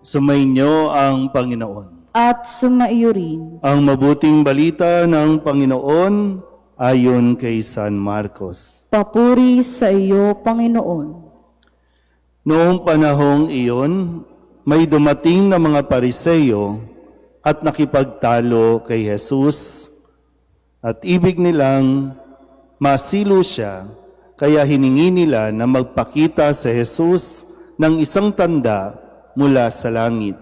Sumainyo ang Panginoon. At sumaiyo rin. Ang mabuting balita ng Panginoon ayon kay San Marcos. Papuri sa iyo, Panginoon. Noong panahong iyon, may dumating na mga Pariseyo at nakipagtalo kay Jesus at ibig nilang masilo siya, kaya hiningi nila na magpakita si Jesus ng isang tanda mula sa langit.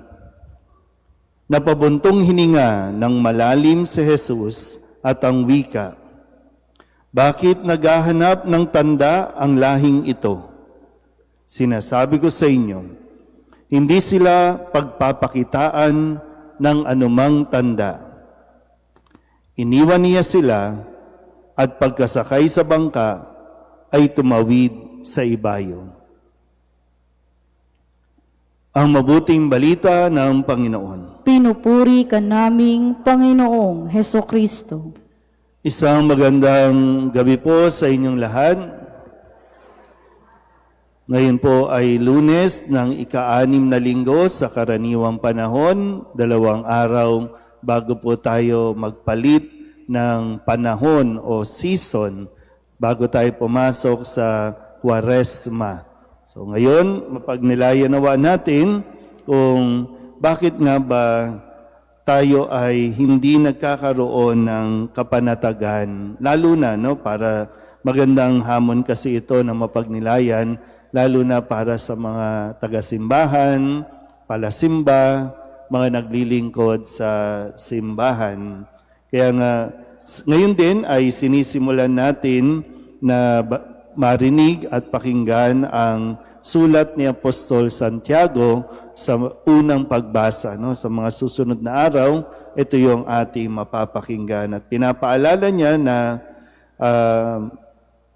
Napabuntong hininga ng malalim si Jesus at ang wika, "Bakit naghahanap ng tanda ang lahing ito? Sinasabi ko sa inyo, hindi sila pagpapakitaan ng anumang tanda." Iniwan niya sila at pagkasakay sa bangka ay tumawid sa ibayo. Ang mabuting balita ng Panginoon. Pinupuri ka naming Panginoong Hesukristo. Isang magandang gabi po sa inyong lahat. Ngayon po ay Lunes ng ika-6 na linggo sa karaniwang panahon, 2 araw bago po tayo magpalit ng panahon o season bago tayo pumasok sa Kwaresma. So ngayon, mapagnilayan nawa natin kung bakit nga ba tayo ay hindi nagkakaroon ng kapanatagan, lalo na para magandang hamon kasi ito na mapagnilayan, lalo na para sa mga taga-simbahan, palasimba, mga naglilingkod sa simbahan. Kaya nga, ngayon din ay sinisimulan natin na marinig at pakinggan ang sulat ni Apostol Santiago sa unang pagbasa. Sa mga susunod na araw, ito yung ating mapapakinggan. At pinapaalala niya na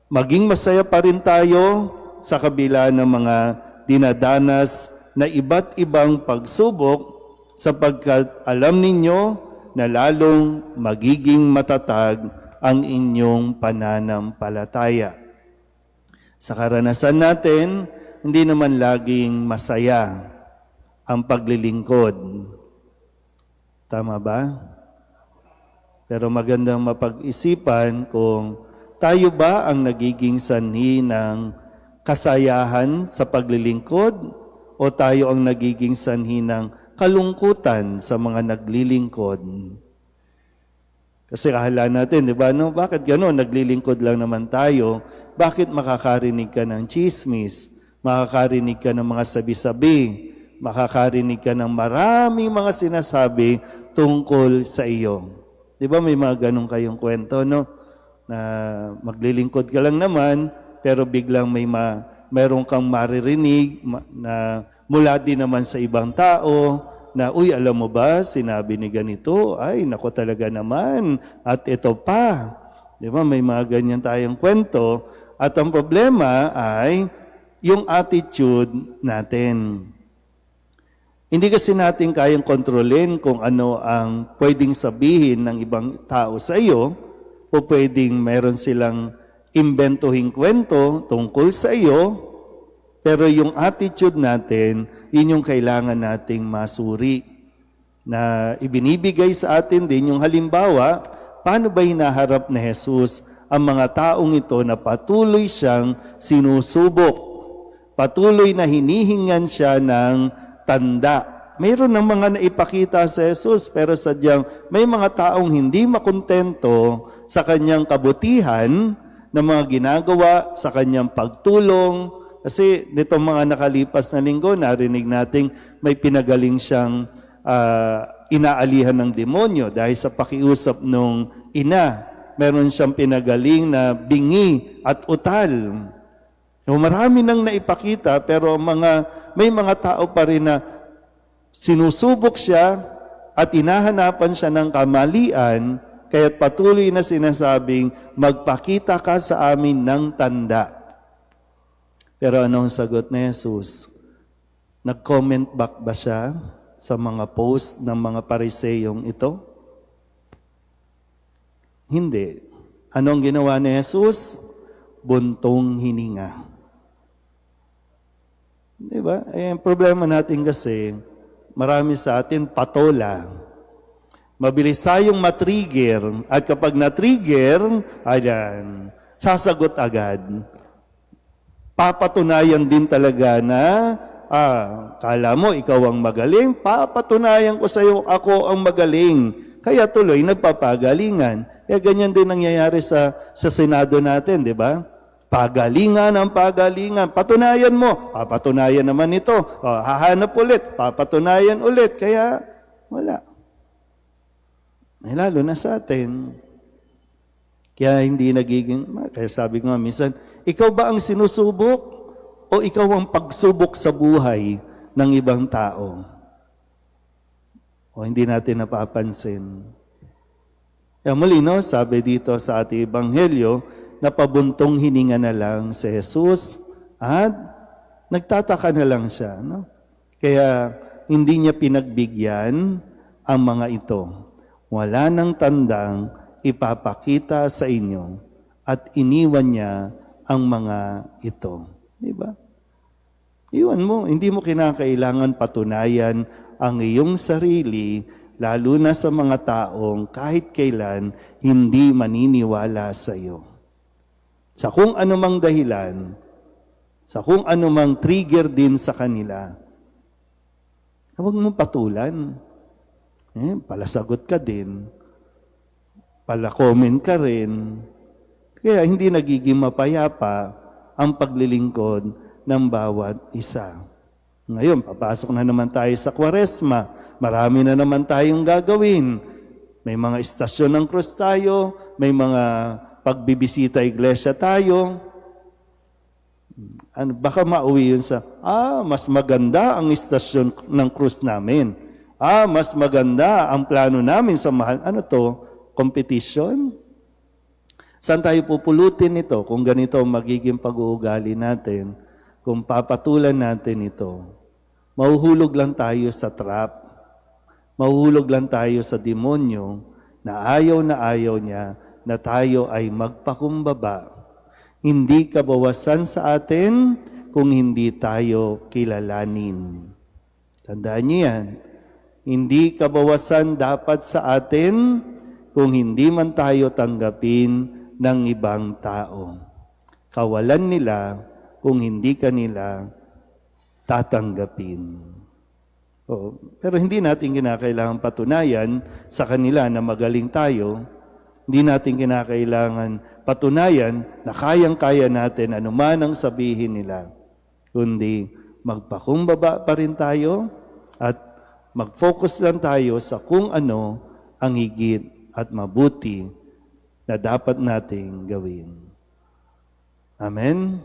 maging masaya pa rin tayo sa kabila ng mga dinadanas na iba't ibang pagsubok sapagkat alam ninyo na lalong magiging matatag ang inyong pananampalataya. Sa karanasan natin, hindi naman laging masaya ang paglilingkod. Tama ba? Pero magandang mapag-isipan kung tayo ba ang nagiging sanhi ng kasayahan sa paglilingkod o tayo ang nagiging sanhi ng kalungkutan sa mga naglilingkod. Kasi kahala natin, di ba? Bakit gano'n? Naglilingkod lang naman tayo. Bakit makakarinig ka ng chismis? Makakarinig ka ng mga sabi-sabi? Makakarinig ka ng maraming mga sinasabi tungkol sa iyo. Di ba may mga ganun kayong kwento, no? Na maglilingkod ka lang naman, pero biglang mayroon kang maririnig na mula din naman sa ibang tao, na, uy, alam mo ba, sinabi ni ganito, ay, nako talaga naman, at ito pa. Di ba, may mga ganyan tayong kwento. At ang problema ay yung attitude natin. Hindi kasi natin kayang kontrolin kung ano ang pwedeng sabihin ng ibang tao sa iyo, o pwedeng meron silang imbentuhing kwento tungkol sa iyo, pero yung attitude natin, yun yung kailangan nating masuri. Na ibinibigay sa atin din yung halimbawa, paano ba hinaharap ni Jesus ang mga taong ito na patuloy siyang sinusubok? Patuloy na hinihingan siya ng tanda. Mayroon ng mga naipakita sa Jesus, pero sadyang may mga taong hindi makontento sa kanyang kabutihan na mga ginagawa, sa kanyang pagtulong. Kasi nitong mga nakalipas na linggo, narinig nating may pinagaling siyang inaalihan ng demonyo dahil sa pakiusap nung ina. Meron siyang pinagaling na bingi at utal. Marami nang naipakita, pero may mga tao pa rin na sinusubok siya at hinahanapan siya ng kamalian, kaya't patuloy na sinasabing, magpakita ka sa amin ng tanda. Pero anong sagot ni Jesus? Nag-comment back ba siya sa mga post ng mga Pariseyong ito? Hindi. Anong ginawa ni Jesus? Buntong hininga. Di ba? Ang problema natin kasi, marami sa atin patola. Mabilis tayong matrigger at kapag na-trigger, ayan, sasagot agad. Papatunayan din talaga na, kala mo ikaw ang magaling, papatunayan ko sa iyo ako ang magaling. Kaya tuloy nagpapagalingan. Kaya ganyan din nangyayari sa Senado natin, di ba? Pagalingan ang pagalingan. Patunayan mo, papatunayan naman ito. Hahanap ulit, papatunayan ulit. Kaya wala. Lalo na sa atin. Kaya hindi nagiging, kaya sabi ko nga minsan, ikaw ba ang sinusubok o ikaw ang pagsubok sa buhay ng ibang tao? O hindi natin napapansin. Kaya muli, no, sabi dito sa ating ebanghelyo, napabuntong hininga na lang si Jesus at nagtataka na lang siya. No? Kaya hindi niya pinagbigyan ang mga ito. Wala nang tandang ipapakita sa inyo at iniwan niya ang mga ito. Di ba? Iwan mo, hindi mo kinakailangan patunayan ang iyong sarili, lalo na sa mga taong kahit kailan hindi maniniwala sa iyo. Sa kung anumang dahilan, sa kung anumang trigger din sa kanila, huwag mong patulan. Palasagot ka din. Pala-comment ka rin. Kaya hindi nagiging mapayapa ang paglilingkod ng bawat isa. Ngayon, papasok na naman tayo sa Kwaresma. Marami na naman tayong gagawin. May mga istasyon ng krus tayo, may mga pagbibisita iglesia tayo. Baka mauwi yun sa, mas maganda ang istasyon ng krus namin. Mas maganda ang plano namin sa mahal. Ano to? Competition? Saan tayo pupulutin ito kung ganito ang magiging pag-uugali natin? Kung papatulan natin ito, mahuhulog lang tayo sa trap. Mahuhulog lang tayo sa demonyo na ayaw niya na tayo ay magpakumbaba. Hindi kabawasan sa atin kung hindi tayo kilalanin. Tandaan niyo yan. Hindi kabawasan dapat sa atin kung hindi man tayo tanggapin ng ibang tao. Kawalan nila kung hindi kanila tatanggapin. Pero hindi natin kinakailangan patunayan sa kanila na magaling tayo. Hindi natin kinakailangan patunayan na kayang-kaya natin anuman ang sabihin nila. Kundi magpakumbaba pa rin tayo at mag-focus lang tayo sa kung ano ang higit at mabuti na dapat nating gawin. Amen?